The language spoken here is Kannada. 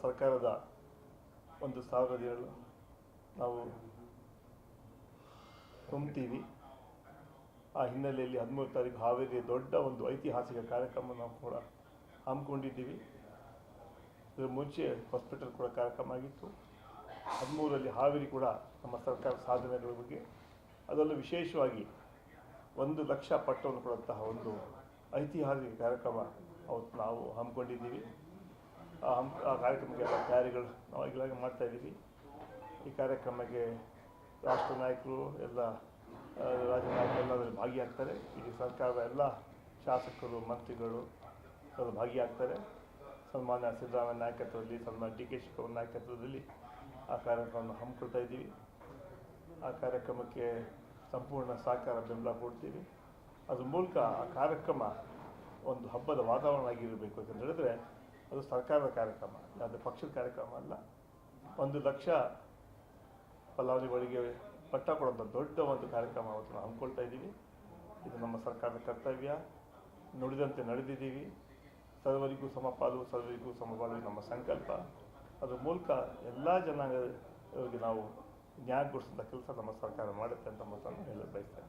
ಸರ್ಕಾರದ ಒಂದು ಸಾಧನೆಗಳು ನಾವು ತುಂಬ್ತೀವಿ. ಆ ಹಿನ್ನೆಲೆಯಲ್ಲಿ 13 ತಾರೀಕು ಹಾವೇರಿ ದೊಡ್ಡ ಒಂದು ಐತಿಹಾಸಿಕ ಕಾರ್ಯಕ್ರಮ ನಾವು ಕೂಡ ಹಮ್ಮಿಕೊಂಡಿದ್ದೀವಿ. ಇದರ ಮುಂಚೆ ಹಾಸ್ಪಿಟಲ್ ಕೂಡ ಕಾರ್ಯಕ್ರಮ ಆಗಿತ್ತು. 13ರಲ್ಲಿ ಹಾವೇರಿ ಕೂಡ ನಮ್ಮ ಸರ್ಕಾರ ಸಾಧನೆಗಳ ಬಗ್ಗೆ, ಅದರಲ್ಲೂ ವಿಶೇಷವಾಗಿ 1 ಲಕ್ಷ ಪಟ್ಟವನ್ನು ಕೊಡುವಂತಹ ಒಂದು ಐತಿಹಾಸಿಕ ಕಾರ್ಯಕ್ರಮ ಅವತ್ತು ನಾವು ಹಮ್ಮಿಕೊಂಡಿದ್ದೀವಿ. ಆ ಕಾರ್ಯಕ್ರಮಕ್ಕೆ ಎಲ್ಲ ತಯಾರಿಗಳು ನಾವು ಈಗಲಾಗಿ ಮಾಡ್ತಾಯಿದ್ದೀವಿ. ಈ ಕಾರ್ಯಕ್ರಮಕ್ಕೆ ರಾಷ್ಟ್ರ ನಾಯಕರು ಎಲ್ಲ ರಾಜ್ಯ ನಾಯಕರು ಎಲ್ಲದರಲ್ಲಿ ಭಾಗಿಯಾಗ್ತಾರೆ. ಇಡೀ ಸರ್ಕಾರದ ಎಲ್ಲ ಶಾಸಕರು ಮಂತ್ರಿಗಳು ಎಲ್ಲ ಭಾಗಿಯಾಗ್ತಾರೆ. ಸನ್ಮಾನ್ಯ ಸಿದ್ದರಾಮಯ್ಯ ನಾಯಕತ್ವದಲ್ಲಿ, ಸನ್ಮಾನ್ಯ ಡಿ ಕೆ ಶಿವಕುಮಾರ್ ನಾಯಕತ್ವದಲ್ಲಿ ಆ ಕಾರ್ಯಕ್ರಮವನ್ನು ಹಮ್ಮಿಕೊಳ್ತಾ ಇದ್ದೀವಿ. ಆ ಕಾರ್ಯಕ್ರಮಕ್ಕೆ ಸಂಪೂರ್ಣ ಸಹಕಾರ ಬೆಂಬಲ ಕೊಡ್ತೀವಿ. ಅದ್ರ ಮೂಲಕ ಆ ಕಾರ್ಯಕ್ರಮ ಒಂದು ಹಬ್ಬದ ವಾತಾವರಣ ಆಗಿರಬೇಕು ಅಂತ ಹೇಳಿದ್ರೆ ಅದು ಸರ್ಕಾರದ ಕಾರ್ಯಕ್ರಮ, ಅದು ಪಕ್ಷದ ಕಾರ್ಯಕ್ರಮ ಅಲ್ಲ. 1 ಲಕ್ಷ ಫಲಾನುಭವಿಗಳಿಗೆ ಪಟ್ಟ ಕೊಡುವಂಥ ದೊಡ್ಡ ಒಂದು ಕಾರ್ಯಕ್ರಮ ಅವತ್ತು ನಾವು ಹಮ್ಮಿಕೊಳ್ತಾ ಇದ್ದೀವಿ. ಇದು ನಮ್ಮ ಸರ್ಕಾರದ ಕರ್ತವ್ಯ. ನುಡಿದಂತೆ ನಡೆದಿದ್ದೀವಿ. ಸರ್ವರಿಗೂ ಸಮಪಾಲು, ಸರ್ವರಿಗೂ ಸಮಬಾಳು ನಮ್ಮ ಸಂಕಲ್ಪ. ಅದ್ರ ಮೂಲಕ ಎಲ್ಲ ಜನಾಂಗದವರಿಗೆ ನಾವು ನ್ಯಾಯ ಕೊಡಿಸುವಂಥ ಕೆಲಸ ನಮ್ಮ ಸರ್ಕಾರ ಮಾಡುತ್ತೆ ಅಂತ ಮಾತನ್ನು ಹೇಳಲು ಬಯಸ್ತೇನೆ.